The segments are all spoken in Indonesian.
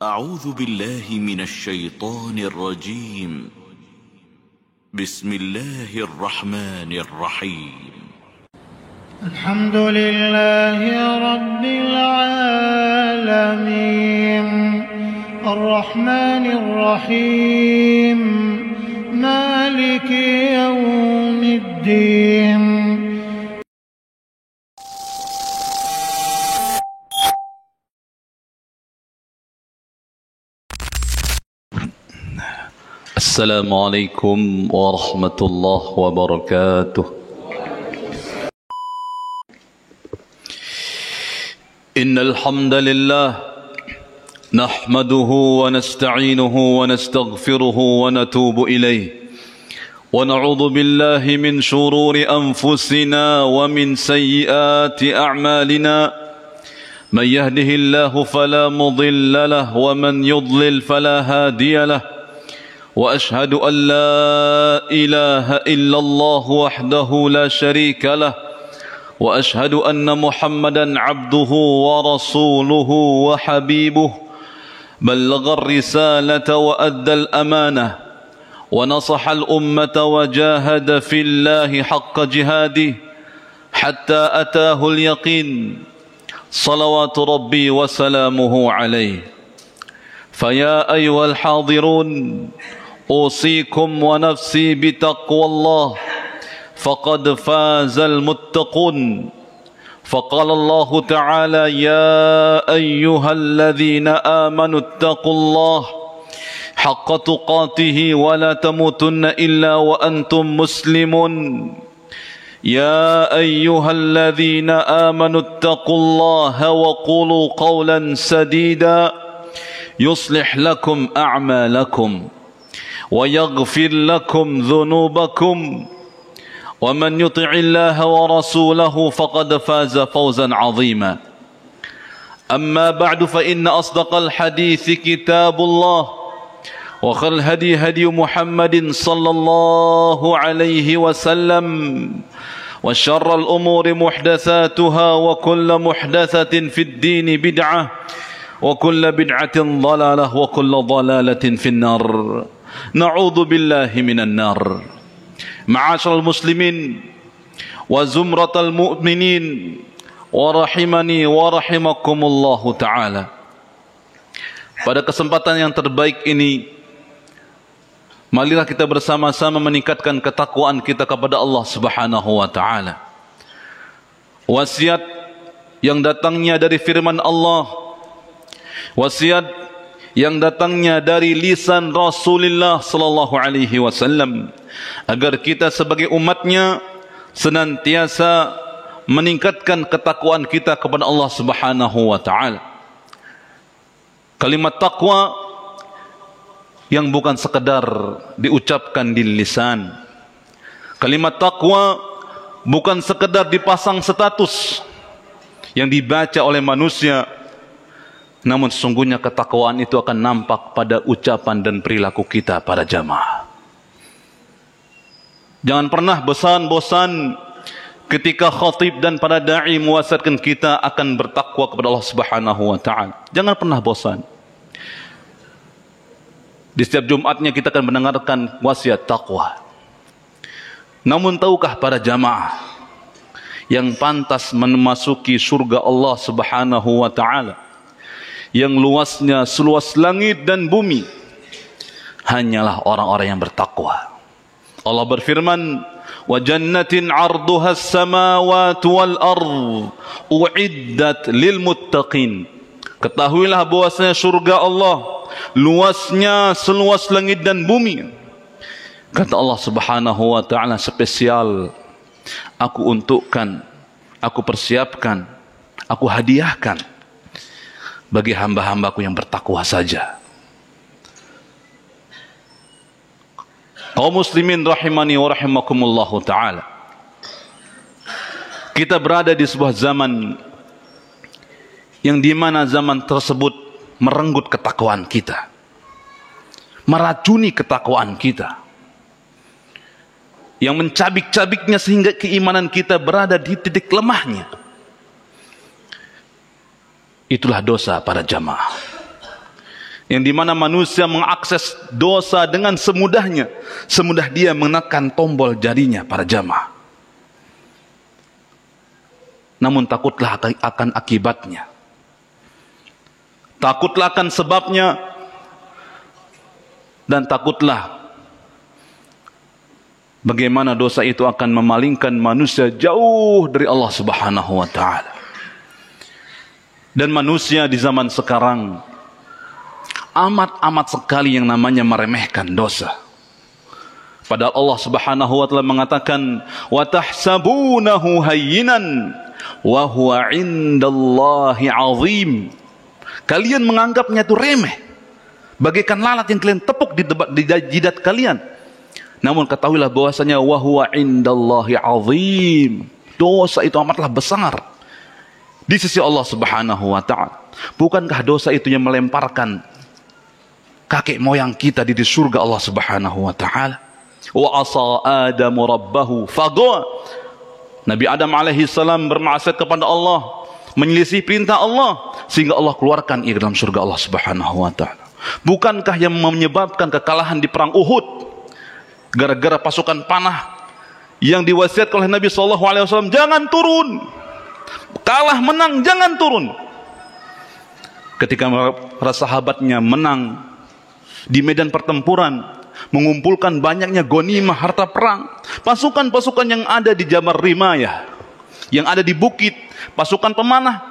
أعوذ بالله من الشيطان الرجيم بسم الله الرحمن الرحيم الحمد لله رب العالمين الرحمن الرحيم مالك يوم الدين السلام عليكم ورحمة الله وبركاته. إن الحمد لله نحمده ونستعينه ونستغفره ونتوب إليه ونعوذ بالله من شرور أنفسنا ومن سيئات أعمالنا من يهده الله فلا مضل له ومن يضلل فلا هادي له وأشهد أن لا إله إلا الله وحده لا شريك له وأشهد أن محمدا عبده ورسوله وحبيبه بلغ الرسالة وأدى الأمانة ونصح الأمة وجاهد في الله حق جهاده حتى أتاه اليقين صلوات ربي وسلامه عليه. فيا أيها الحاضرون أوصيكم ونفسي بتقوى الله فقد فاز المتقون. فقال الله تعالى يا أيها الذين آمنوا اتقوا الله حق تقاته ولا تموتن إلا وأنتم مسلمون. يا أيها الذين آمنوا اتقوا الله وقولوا قولا سديدا يصلح لكم أعمالكم ويغفر لكم ذنوبكم ومن يطع الله ورسوله فقد فاز فوزا عظيما. أما بعد فإن أصدق الحديث كتاب الله وخير الهدي هدي محمد صلى الله عليه وسلم وشر الأمور محدثاتها وكل محدثة في الدين بدعة وكل بدعة ضلالة وكل ضلالة في النار. نعوذ بالله من النار. معاشر المسلمين وزمرة المؤمنين ورحمني ورحمكم الله تعالى. Pada kesempatan yang terbaik ini, marilah kita bersama-sama meningkatkan ketakwaan kita kepada Allah Subhanahu wa taala. Wasiat yang datangnya dari firman Allah, wasiat yang datangnya dari lisan Rasulullah sallallahu alaihi wasallam, agar kita sebagai umatnya senantiasa meningkatkan ketakwaan kita kepada Allah Subhanahu wa taala. Kalimat takwa yang bukan sekedar diucapkan di lisan. Kalimat takwa bukan sekedar dipasang status yang dibaca oleh manusia, namun sesungguhnya ketakwaan itu akan nampak pada ucapan dan perilaku kita para jamaah. Jangan pernah bosan-bosan ketika khatib dan para da'i mewasiatkan kita akan bertakwa kepada Allah Subhanahu wa taala. Jangan pernah bosan. Di setiap Jumatnya kita akan mendengarkan wasiat takwa. Namun tahukah para jamaah, yang pantas memasuki surga Allah Subhanahu wa taala yang luasnya seluas langit dan bumi hanyalah orang-orang yang bertakwa. Allah berfirman, wa jannatin 'arduha as-samawati wal ardh u'iddat lil muttaqin. Ketahuilah bahwasanya surga Allah luasnya seluas langit dan bumi. Kata Allah Subhanahu wa taala, spesial aku untukkan, aku persiapkan, aku hadiahkan bagi hamba-hambaku yang bertakwa saja. Kaum muslimin rahimani wa rahimakumullahu ta'ala, kita berada di sebuah zaman yang dimana zaman tersebut merenggut ketakwaan kita, meracuni ketakwaan kita, yang mencabik-cabiknya sehingga keimanan kita berada di titik lemahnya. Itulah dosa para jamaah. yang dimana manusia mengakses dosa dengan semudahnya, semudah dia menekan tombol jarinya para jamaah. Namun takutlah akan akibatnya, takutlah akan sebabnya, dan takutlah bagaimana dosa itu akan memalingkan manusia jauh dari Allah Subhanahu wa ta'ala. Dan manusia di zaman sekarang amat sekali yang namanya meremehkan dosa. Padahal Allah Subhanahu wa ta'ala mengatakan, wa tahsabunahu hayyinan wa huwa 'indallahi 'azim. Kalian menganggapnya itu remeh, bagaikan lalat yang kalian tepuk di jidat kalian. Namun ketahuilah bahwasanya wa huwa 'indallahi 'azim. Dosa itu amatlah besar di sisi Allah Subhanahu wa ta'ala. Bukankah dosa itu yang melemparkan kakek moyang kita di surga Allah Subhanahu wa ta'ala? Wa asa Adamu rabbahu faghawa. Nabi Adam alaihi salam bermaksiat kepada Allah, menyelisih perintah Allah, sehingga Allah keluarkan ia dalam surga Allah Subhanahu wa ta'ala. Bukankah yang menyebabkan kekalahan di perang Uhud gara-gara pasukan panah yang diwasiatkan oleh Nabi sallallahu alaihi wasallam, jangan turun, kalah menang jangan turun. Ketika para sahabatnya menang di medan pertempuran, mengumpulkan banyaknya ghanimah harta perang, pasukan-pasukan yang ada di Jabal Rimayah, yang ada di bukit, pasukan pemanah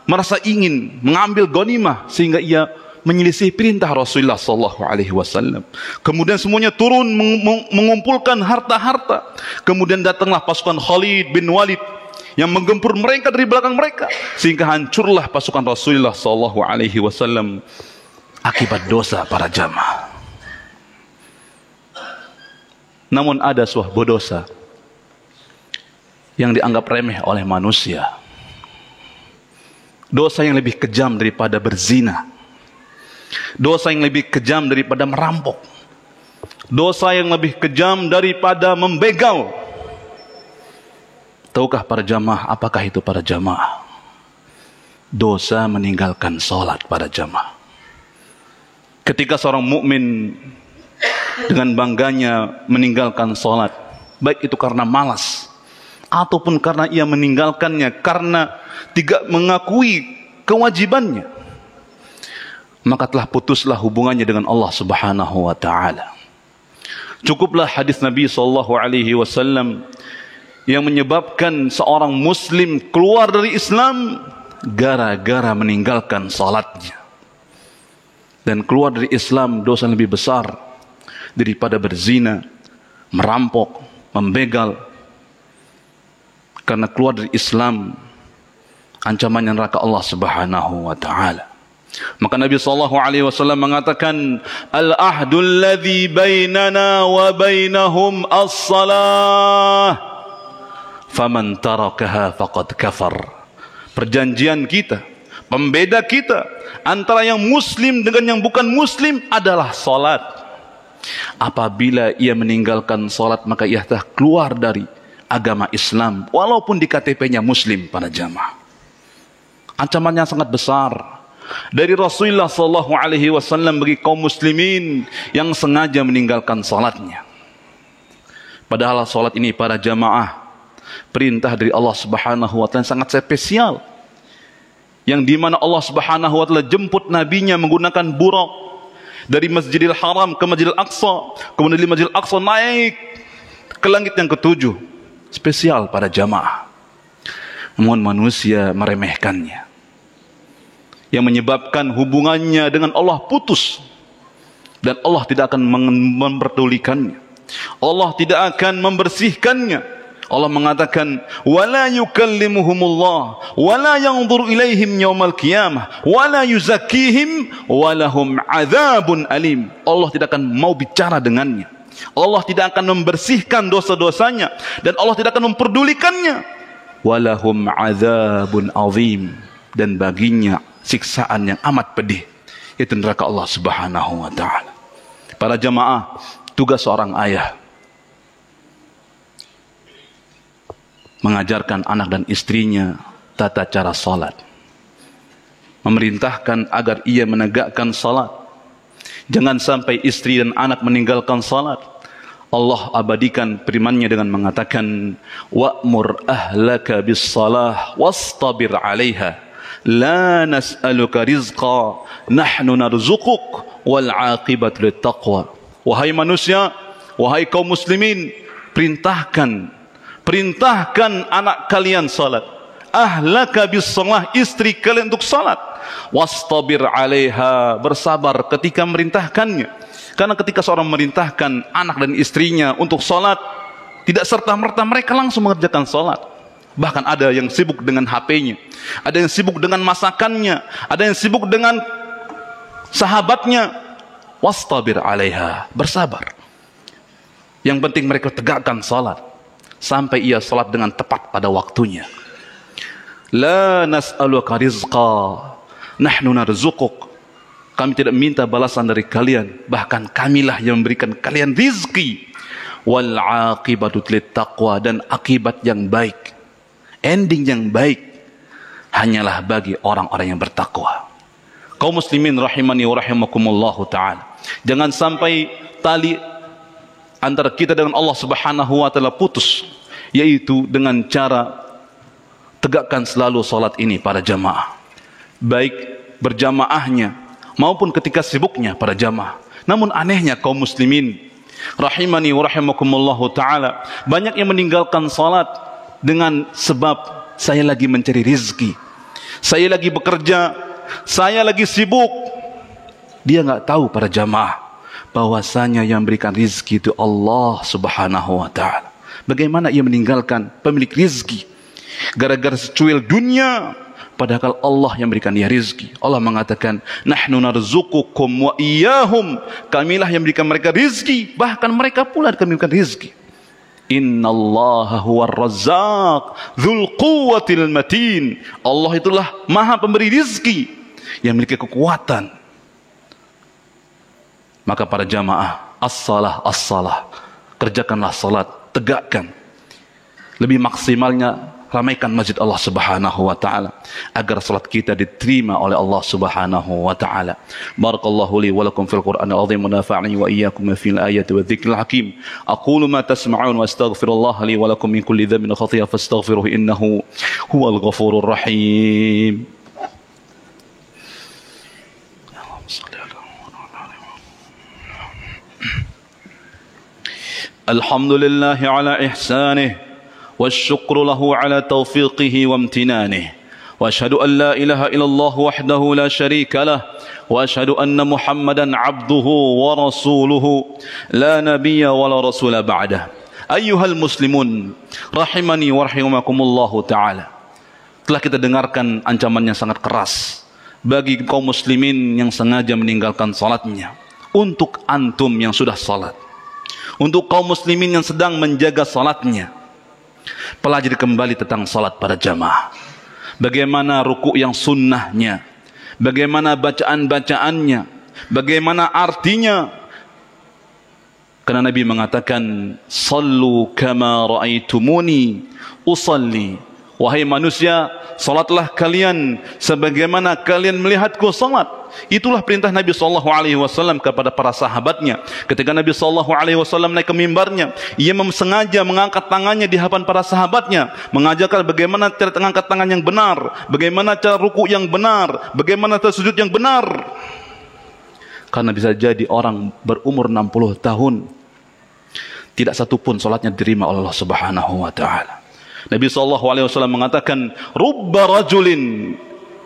merasa ingin mengambil ghanimah, sehingga ia menyelisih perintah Rasulullah sallallahu alaihi wasallam. Kemudian semuanya turun mengumpulkan harta-harta. Kemudian datanglah pasukan Khalid bin Walid yang menggempur mereka dari belakang mereka, sehingga hancurlah pasukan Rasulullah sallallahu alaihi wasallam akibat dosa para jamaah. Namun ada sebuah dosa yang dianggap remeh oleh manusia, dosa yang lebih kejam daripada berzina, dosa yang lebih kejam daripada merampok, dosa yang lebih kejam daripada membegal. Tahukah para jamaah apakah itu para jamaah? Dosa meninggalkan salat para jamaah. Ketika seorang mukmin dengan bangganya meninggalkan salat, baik itu karena malas ataupun karena ia meninggalkannya karena tidak mengakui kewajibannya, maka telah putuslah hubungannya dengan Allah Subhanahu wa ta'ala. Cukuplah hadis Nabi sallallahu alaihi wasallam yang menyebabkan seorang muslim keluar dari Islam gara-gara meninggalkan salatnya. Dan keluar dari Islam dosa yang lebih besar daripada berzina, merampok, membegal. Karena keluar dari Islam ancamannya neraka Allah Subhanahu wa ta'ala. Maka Nabi sallallahu alaihi wasallam mengatakan, al-ahdul ladzi bainana wa bainahum as-salah, faman tarakaha faqad kafar. Perjanjian kita, pembeda kita antara yang muslim dengan yang bukan muslim adalah salat. Apabila ia meninggalkan salat, maka ia telah keluar dari agama Islam, walaupun di KTP-nya muslim para jamaah. Ancamannya sangat besar dari Rasulullah sallallahu alaihi wasallam bagi kaum muslimin yang sengaja meninggalkan salatnya. Padahal salat ini para jamaah perintah dari Allah Subhanahu wa ta'ala sangat spesial, yang dimana Allah Subhanahu wa ta'ala jemput nabinya menggunakan burak dari Masjidil Haram ke Masjidil Aqsa, kemudian dari Masjidil Aqsa naik ke langit yang ketujuh. Spesial pada jamaah. Namun manusia meremehkannya, yang menyebabkan hubungannya dengan Allah putus, dan Allah tidak akan memperdulikannya, Allah tidak akan membersihkannya. Allah mengatakan, wala yukallimuhumullah wala yanzuru ilaihim yaumal qiyamah wala yuzakkihim walahum adzabun alim. Allah tidak akan mau bicara dengannya, Allah tidak akan membersihkan dosa-dosanya, dan Allah tidak akan memperdulikannya. Walahum adzabun azim, dan baginya siksaan yang amat pedih, yaitu neraka Allah Subhanahu wa ta'ala. Para jamaah, tugas seorang ayah mengajarkan anak dan istrinya tata cara salat, memerintahkan agar ia menegakkan salat, Jangan sampai istri dan anak meninggalkan salat. Allah abadikan firman-Nya dengan mengatakan, wa'mur ahlaka bis-salah wastabir 'alaiha la nas'aluka rizqa nahnu narzuquk wal 'aqibatu lit-taqwa. Wahai manusia, wahai kaum muslimin, perintahkan anak kalian salat. Ahlaka bis-salah, istri kalian untuk salat. Wastabir 'alaiha, bersabar ketika merintahkannya. Karena ketika seorang merintahkan anak dan istrinya untuk salat, tidak serta-merta mereka langsung mengerjakan salat. Bahkan ada yang sibuk dengan HP-nya, ada yang sibuk dengan masakannya, ada yang sibuk dengan sahabatnya. Wastabir 'alaiha, bersabar. Yang penting mereka tegakkan salat sampai ia salat dengan tepat pada waktunya. La nas'aluka rizqa nahnu narzuquk. Kami tidak minta balasan dari kalian, bahkan kamilah yang memberikan kalian rizki. Wal 'aqibatu lit-taqwa, dan akibat yang baik, ending yang baik hanyalah bagi orang-orang yang bertakwa. Kaum muslimin rahimani wa rahimakumullahu ta'ala, jangan sampai tali antara kita dengan Allah Subhanahu wa ta'ala putus, yaitu dengan cara tegakkan selalu salat ini para jamaah, baik berjamaahnya maupun ketika sibuknya para jamaah. Namun anehnya kaum muslimin rahimani wa rahimakumullahu ta'ala, banyak yang meninggalkan salat dengan sebab saya lagi mencari rizki, saya lagi bekerja, saya lagi sibuk. Dia nggak tahu para jamaah bahwasanya yang memberikan rizki itu Allah Subhanahu wa ta'ala. Bagaimana ia meninggalkan pemilik rizki gara-gara secuil dunia, padahal Allah yang memberikan dia rizki. Allah mengatakan, nahnu narzuqukum wa iyyahum, kamilah yang memberikan mereka rizki, bahkan mereka pula akan memberikan rizki. Innallaha huwar razzaq dzul quwwatil matin. Allah itulah maha pemberi rizki yang memiliki kekuatan. Maka para jamaah, as-salah, kerjakanlah salat, tegakkan. Lebih maksimalnya ramaikan masjid Allah Subhanahu wa ta'ala, agar salat kita diterima oleh Allah Subhanahu wa ta'ala. Barakallahu li wa lakum fil Qur'anil azim wa nafa'ani wa iyyakum fil ayati wa dzikril hakim. Aqulu ma tasma'un wa astaghfirullah li wa lakum min kulli dhanbin khati'ah fastaghfiruhu innahu huwal ghafurur rahim. Alhamdulillah ala ihsanih, والشكر له على توفيقه وامتنانه، واشهد ان لا اله الا الله وحده لا شريك له، واشهد ان محمدا عبده ورسوله لا نبي ولا رسول بعده. ايها المسلمون rahimani wa rahimakumullahu taala, telah kita dengarkan ancaman yang sangat keras bagi kaum muslimin yang sengaja meninggalkan salatnya. Untuk antum yang sudah salat, untuk kaum muslimin yang sedang menjaga salatnya, pelajari kembali tentang salat pada jamaah. Bagaimana ruku' yang sunnahnya, bagaimana bacaan-bacaannya, bagaimana artinya. Karena Nabi mengatakan, sallu kama ra'aitumuni usalli. Wahai manusia, salatlah kalian sebagaimana kalian melihatku salat. Itulah perintah Nabi SAW kepada para sahabatnya. Ketika Nabi SAW naik ke mimbarnya, ia sengaja mengangkat tangannya di hadapan para sahabatnya, mengajarkan bagaimana cara mengangkat tangan yang benar, bagaimana cara ruku yang benar, bagaimana cara sujud yang benar. Karena bisa jadi orang berumur 60 tahun tidak satupun salatnya diterima oleh Allah Subhanahu wa ta'ala. Nabi SAW mengatakan, rubba rajulin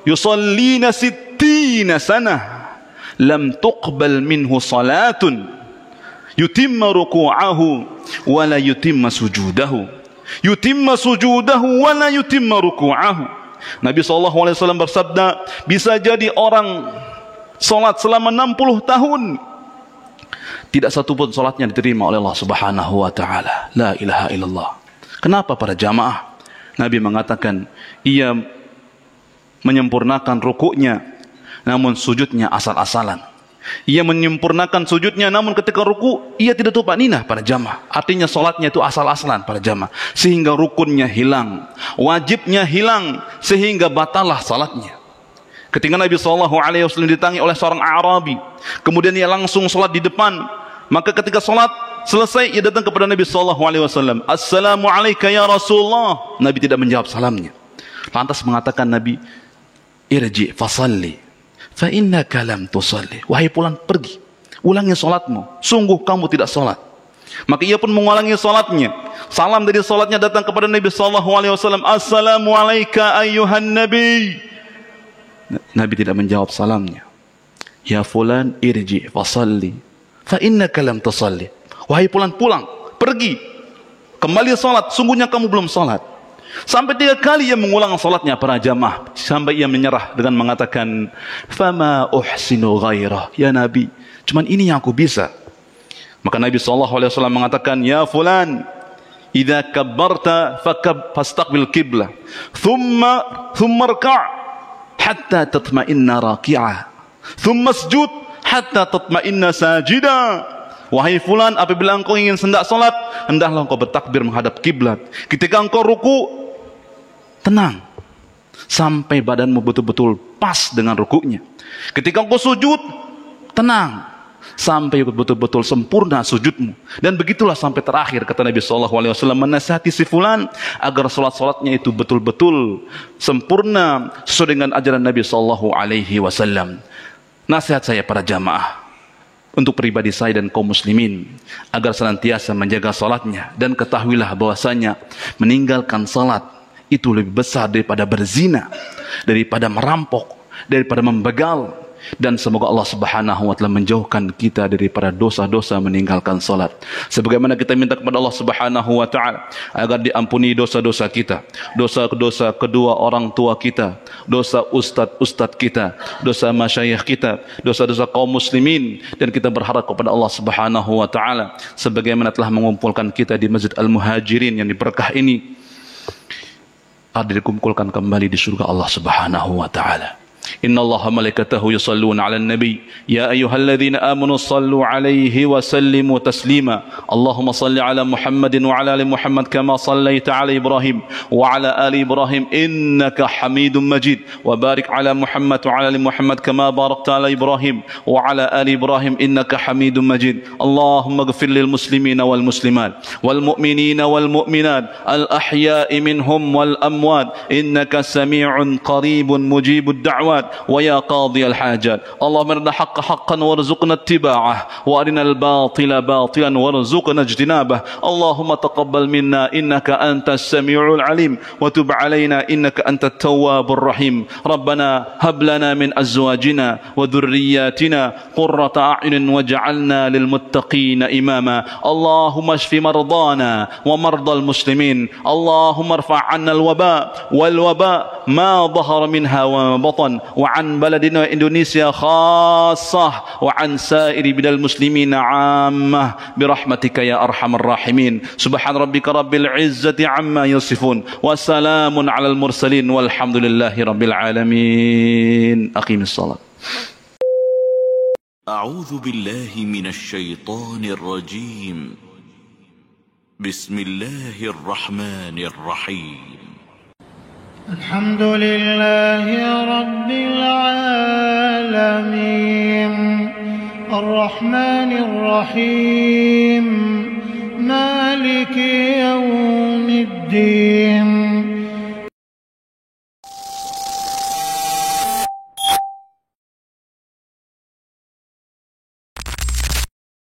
yusallina sittina sanah lam tuqbal minhu salatun yutimma ruku'ahu wa la yutimma sujudahu wa la yutimma ruku'ahu. Nabi SAW bersabda, bisa jadi orang salat selama 60 tahun tidak satupun salatnya diterima oleh Allah Subhanahu wa ta'ala. La ilaha illallah. Kenapa para jamaah? Nabi mengatakan, ia menyempurnakan rukuknya, namun sujudnya asal-asalan. Ia menyempurnakan sujudnya, namun ketika ruku ia tidak tumaninah para jamaah. Artinya solatnya itu asal-asalan para jamaah, sehingga rukunnya hilang, wajibnya hilang, sehingga batalah salatnya. Ketika Nabi SAW didatangi oleh seorang Arabi, kemudian ia langsung sholat di depan. Maka ketika sholat selesai, ia datang kepada Nabi SAW. Assalamualaikum ya Rasulullah. Nabi tidak menjawab salamnya. Lantas mengatakan Nabi, irji fasalli fa innaka lam tusalli. Wahai fulan, pergi, ulangi sholatmu, sungguh kamu tidak sholat. Maka ia pun mengulangi sholatnya. Salam dari sholatnya datang kepada Nabi SAW. Assalamualaikum ayyuhan Nabi. Nabi tidak menjawab salamnya. Ya fulan irji fasalli fa innaka lam tusalli. Wahai fulan, pulang, pergi, kembali sholat, sungguhnya kamu belum sholat. Sampai 3 kali ia mengulang salatnya para jamaah, sampai ia menyerah dengan mengatakan, fama uhsinu ghairah. Ya Nabi, cuman ini yang aku bisa. Maka Nabi SAW mengatakan, ya fulan, idza kabbarta fastaqbil qiblah, thumma rka' hatta tatma'inna raki'ah, thumma sujud hatta tatma'inna sajida. Wahai fulan, apabila engkau ingin hendak salat, hendaklah engkau bertakbir menghadap kiblat. Ketika engkau ruku, tenang sampai badanmu betul-betul pas dengan rukuknya. Ketika engkau sujud, tenang sampai betul-betul sempurna sujudmu. Dan begitulah sampai terakhir, kata Nabi SAW, menasihati si fulan agar salat-salatnya itu betul-betul sempurna sesuai dengan ajaran Nabi SAW. Nasihat saya para jamaah, untuk pribadi saya dan kaum muslimin, agar senantiasa menjaga salatnya. Dan ketahuilah bahwasanya meninggalkan salat itu lebih besar daripada berzina, daripada merampok, daripada membegal. Dan semoga Allah Subhanahu wa taala menjauhkan kita daripada dosa-dosa meninggalkan salat. Sebagaimana kita minta kepada Allah Subhanahu wa taala agar diampuni dosa-dosa kita, dosa-dosa kedua orang tua kita, dosa ustadz kita, dosa masyayikh kita, dosa-dosa kaum muslimin. Dan kita berharap kepada Allah Subhanahu wa taala sebagaimana telah mengumpulkan kita di Masjid Al-Muhajirin yang diberkah ini, agar dikumpulkan kembali di surga Allah Subhanahu wa taala. Inna Allaha malaikatahu yusalluna 'alan nabi ya ayyuhalladzina amanu sallu 'alaihi wa sallimu taslima. Allahumma salli 'ala Muhammadin wa 'ala ali Muhammad kama sallaita 'ala Ibrahim wa 'ala ali Ibrahim innaka Hamidum Majid. Wa barik 'ala Muhammad wa 'ala ali Muhammad kama barakta 'ala Ibrahim wa 'ala ali Ibrahim innaka Hamidum Majid. Allahumma ighfir lil muslimina wal muslimat wal mu'minina wal mu'minat al ahya'i minhum wal amwat innaka sami'un qaribun mujibud da'wat ويا قاضي الحاجات. اللهم ارنا الحق حقا وارزقنا اتباعه وارنا الباطل باطلا وارزقنا اجتنابه. اللهم تقبل منا انك انت السميع العليم وتب علينا انك انت التواب الرحيم. ربنا هب لنا من ازواجنا وذرياتنا قرة اعين واجعلنا للمتقين اماما. اللهم اشف مرضانا ومرضى المسلمين. اللهم ارفع عنا الوباء والوباء ما ظهر منها وما بطن وعن بلدنا إندونيسيا خاصة وعن سائر بلاد المسلمين عامة برحمتك يا أرحم الراحمين. سبحان ربك رب العزة عما يصفون وسلام على المرسلين والحمد لله رب العالمين. أقيم الصلاة. أعوذ بالله من الشيطان الرجيم. بسم الله الرحمن الرحيم. الحمد لله رب العالمين الرحمن الرحيم مالك يوم الدين